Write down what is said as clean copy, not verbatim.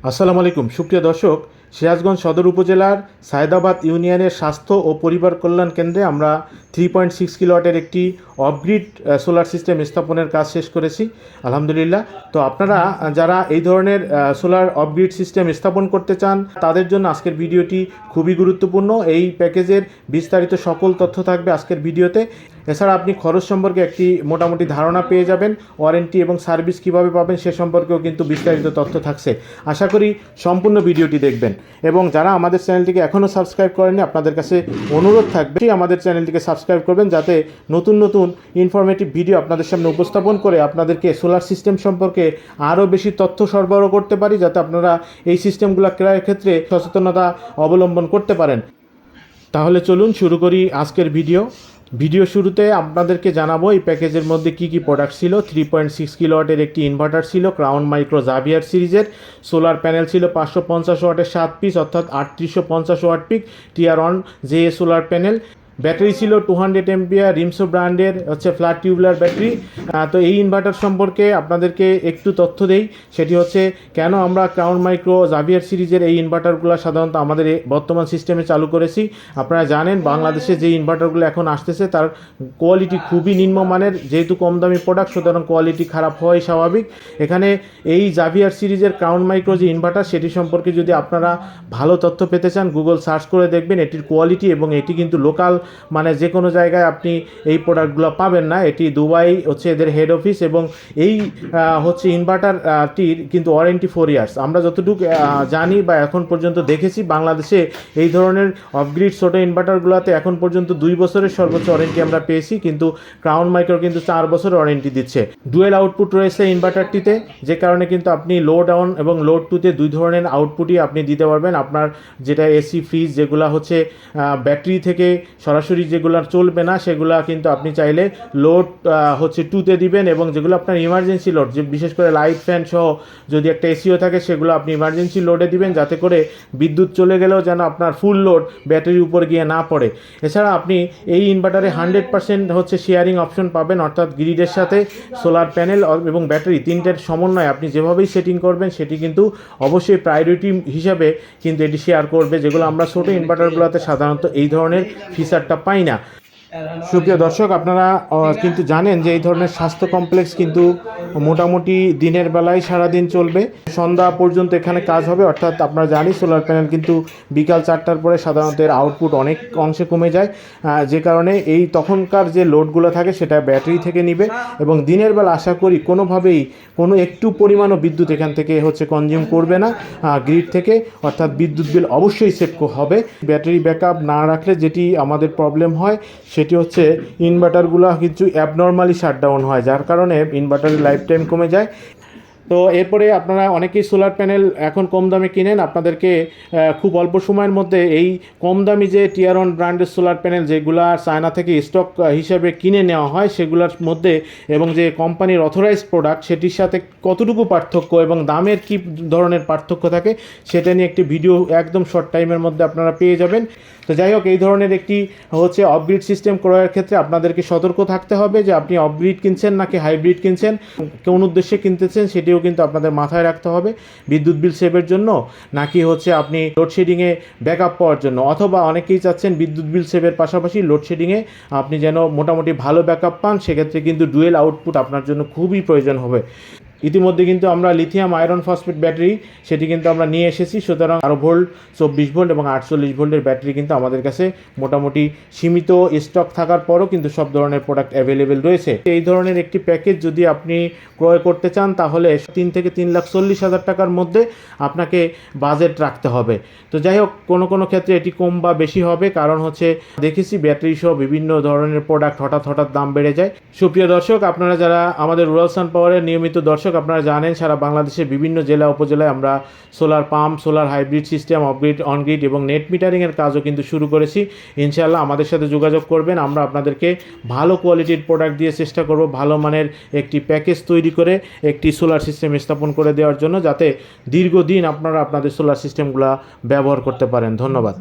আসসালামু আলাইকুম সুপ্রিয় দর্শক, সিরাজগঞ্জ সদর উপজেলার সায়েদাবাদ ইউনিয়নের স্বাস্থ্য ও পরিবার কল্যাণ কেন্দ্রে আমরা 3.6 কিলোওয়াটের একটি অফগ্রিড সোলার সিস্টেম স্থাপনের কাজ শেষ করেছি আলহামদুলিল্লাহ। তো আপনারা যারা এই ধরনের সোলার অফগ্রিড সিস্টেম স্থাপন করতে চান তাদের জন্য আজকের ভিডিওটি খুবই গুরুত্বপূর্ণ। এই প্যাকেজের বিস্তারিত সকল তথ্য থাকবে আজকের ভিডিওতে। এছাড়া আপনি খরচ সম্পর্কে একটি মোটামুটি ধারণা পেয়ে যাবেন, ওয়ারেন্টি এবং সার্ভিস কীভাবে পাবেন সে সম্পর্কেও কিন্তু বিস্তারিত তথ্য থাকছে। আশা করি সম্পূর্ণ ভিডিওটি দেখবেন এবং যারা আমাদের চ্যানেলটিকে এখনও সাবস্ক্রাইব করেননি আপনাদের কাছে অনুরোধ থাকবে আমাদের চ্যানেলটিকে সাবস্ক্রাইব করবেন, যাতে নতুন নতুন ইনফরমেটিভ ভিডিও আপনাদের সামনে উপস্থাপন করে আপনাদেরকে সোলার সিস্টেম সম্পর্কে আরও বেশি তথ্য সরবরাহ করতে পারি, যাতে আপনারা এই সিস্টেমগুলো ক্রয়ের ক্ষেত্রে সচেতনতা অবলম্বন করতে পারেন। তাহলে চলুন শুরু করি আজকের ভিডিও শুরুতে আপনাদেরকে জানাবো এই প্যাকেজের মধ্যে কি কি প্রোডাক্ট ছিল। 3.6 কিলোওয়াটের একটি ইনভার্টার ছিল ক্রাউন মাইক্রো জাভিয়ার সিরিজের। সোলার প্যানেল ছিল 550 ওয়াটের 7 পিস, অর্থাৎ 3850 ওয়াট পিক টিয়ার অন যে সোলার প্যানেল। ব্যাটারি ছিল 200 এমপিআর রিমসো ব্র্যান্ডের ফ্ল্যাট টিউবুলার ব্যাটারি। তো এই ইনভার্টার সম্পর্কে আপনাদেরকে একটু তথ্য দেই, সেটি হচ্ছে কেন আমরা ক্রাউন মাইক্রো জাভিয়ার সিরিজের এই ইনভার্টারগুলো সাধারণত আমাদের বর্তমান সিস্টেমে চালু করেছি। আপনারা জানেন বাংলাদেশে যে ইনভার্টারগুলো এখন আসতেছে তার কোয়ালিটি খুবই নিম্নমানের, যেহেতু কম দামি প্রোডাক্ট সুতরাং কোয়ালিটি খারাপ হওয়াই স্বাভাবিক। এখানে এই জাভিয়ার সিরিজের ক্রাউন মাইক্রো যে ইনভার্টার সেটি সম্পর্কে যদি আপনারা ভালো তথ্য পেতে চান গুগল সার্চ করে দেখবেন এটির কোয়ালিটি, এবং এটি কিন্তু লোকাল মানে যে কোনো জায়গায় আপনি এই প্রোডাক্টগুলো পাবেন না। এটি দুবাই এদের হেড অফিস, এবং এই ইনভার্টারটির কিন্তু ওয়ারেন্টি 4 ইয়ার্স। আমরা যতটুকু জানি বা এখন পর্যন্ত দেখেছি বাংলাদেশে এই ধরনের অফগ্রিড ছোটো ইনভার্টারগুলোতে এখন পর্যন্ত 2 বছরের সর্বোচ্চ ওয়ারেন্টি আমরা পেয়েছি, কিন্তু ক্রাউন মাইক্রো কিন্তু 4 বছরের ওয়ারেন্টি দিচ্ছে। ডুয়েল আউটপুট রয়েছে ইনভার্টারটিতে, যে কারণে কিন্তু আপনি লোড অন এবং লোড টুতে 2 ধরনের আউটপুটই আপনি দিতে পারবেন। আপনার যেটা এসি ফ্রিজ যেগুলো ব্যাটারি থেকে সরাসরি যেগুলো চলবে না সেগুলো কিন্তু আপনি চাইলে লোড টুতে দিবেন, এবং যেগুলো আপনার ইমার্জেন্সি লোড, যে বিশেষ করে লাইট ফ্যান সহ যদি একটা এসিও থাকে সেগুলো আপনি ইমার্জেন্সি লোডে দিবেন, যাতে করে বিদ্যুৎ চলে গেলেও যেন আপনার ফুল লোড ব্যাটারির উপর গিয়ে না পড়ে। এছাড়া আপনি এই ইনভার্টারে 100% শেয়ারিং অপশন পাবেন, অর্থাৎ গ্রিডের সাথে সোলার প্যানেল এবং ব্যাটারি তিনটের সমন্বয় আপনি যেভাবেই সেটিং করবেন সেটি কিন্তু অবশ্যই প্রায়োরিটি হিসাবে কিন্তু এটি শেয়ার করবে, যেগুলো আমরা ছোটো ইনভার্টারগুলোতে সাধারণত এই ধরনের ফিচারটা পাই না। সুপ্রিয় দর্শক, আপনারা কিন্তু জানেন যে এই ধরনের স্বাস্থ্য কমপ্লেক্স কিন্তু মোটামুটি দিনের বেলায় সারাদিন চলবে, সন্ধ্যা পর্যন্ত এখানে কাজ হবে। অর্থাৎ আপনারা জানি সোলার প্যানেল কিন্তু বিকাল 4টার পরে সাধারণত এর আউটপুট অনেক অংশে কমে যায়, যে কারণে এই তখনকার যে লোডগুলো থাকে সেটা ব্যাটারি থেকে নিবে, এবং দিনের বেলা আশা করি কোনোভাবেই কোনো একটু পরিমাণও বিদ্যুৎ এখান থেকে কনজিউম করবে না গ্রিড থেকে, অর্থাৎ বিদ্যুৎ বিল অবশ্যই সেভ হবে। ব্যাটারি ব্যাকআপ না রাখলে যেটি আমাদের প্রবলেম হয় সেটি হচ্ছে ইনভার্টারগুলো কিছু অ্যাবনর্মালি শাটডাউন হয়, যার কারণে ইনভার্টারের লাইফ টাইম কমে যায়। তো এরপরে আপনারা অনেকেই সোলার প্যানেল এখন কম দামে কিনেন, আপনাদেরকে খুব অল্প সময়ের মধ্যে এই কম দামি যে টিয়ার অন ব্র্যান্ডের সোলার প্যানেল যেগুলো চায়না থেকে স্টক হিসেবে কিনে নেওয়া হয় সেগুলোর মধ্যে এবং যে কোম্পানির অথরাইজড প্রোডাক্ট সেটির সাথে কতটুকু পার্থক্য এবং দামের কী ধরনের পার্থক্য থাকে সেটা নিয়ে একটি ভিডিও একদম শর্ট টাইমের মধ্যে আপনারা পেয়ে যাবেন। তো যাই হোক, এই ধরনের একটি অফগ্রিড সিস্টেম ক্রয়ের ক্ষেত্রে আপনাদেরকে সতর্ক থাকতে হবে যে আপনি অফগ্রিড কিনছেন নাকি হাইব্রিড কিনছেন, কোন উদ্দেশ্যে কিনতেছেন সেটিও কিন্তু আপনাদের মাথায় রাখতে হবে। বিদ্যুৎ বিল সেভের জন্য নাকি আপনি লোডশেডিংয়ে ব্যাকআপ পাওয়ার জন্য, অথবা অনেকেই চাচ্ছেন বিদ্যুৎ বিল সেভের পাশাপাশি লোডশেডিংয়ে আপনি যেন মোটামুটি ভালো ব্যাকআপ পান, সেক্ষেত্রে কিন্তু ডুয়েল আউটপুট আপনার জন্য খুবই প্রয়োজন হবে। ইতিমধ্যে কিন্তু আমরা লিথিয়াম আয়রন ফসফেট ব্যাটারি সেটি কিন্তু আমরা নিয়ে এসেছি, সুতরাং 12 ভোল্ট 24 ভোল্ট এবং 48 ভোল্টের ব্যাটারি কিন্তু আমাদের কাছে মোটামুটি সীমিত স্টক থাকার পরও কিন্তু সব ধরনের প্রোডাক্ট অ্যাভেলেবেল রয়েছে। এই ধরনের একটি প্যাকেজ যদি আপনি ক্রয় করতে চান তাহলে 3 থেকে 3,40,000 টাকার মধ্যে আপনাকে বাজেট রাখতে হবে। তো যাই হোক, কোনো ক্ষেত্রে এটি কম বা বেশি হবে, কারণ দেখেছি ব্যাটারি সহ বিভিন্ন ধরনের প্রোডাক্ট হঠাৎ দাম বেড়ে যায়। সুপ্রিয় দর্শক, আপনারা যারা আমাদের রুরাল সান পাওয়ারের নিয়মিত দর্শক আপনারা জানেন সারা বাংলাদেশে বিভিন্ন জেলা উপজেলায় আমরা solar pump, solar hybrid system, off-grid, on-grid এবং নেট মিটারিংয়ের কাজও কিন্তু শুরু করেছি। ইনশাআল্লাহ আমাদের সাথে যোগাযোগ করবেন, আমরা আপনাদেরকে ভালো কোয়ালিটির প্রোডাক্ট দিয়ে চেষ্টা করব ভালো মানের একটি প্যাকেজ তৈরি করে একটি সোলার সিস্টেম স্থাপন করে দেওয়ার জন্য, যাতে দীর্ঘদিন আপনারা আপনাদের সোলার সিস্টেমগুলো ব্যবহার করতে পারেন। ধন্যবাদ।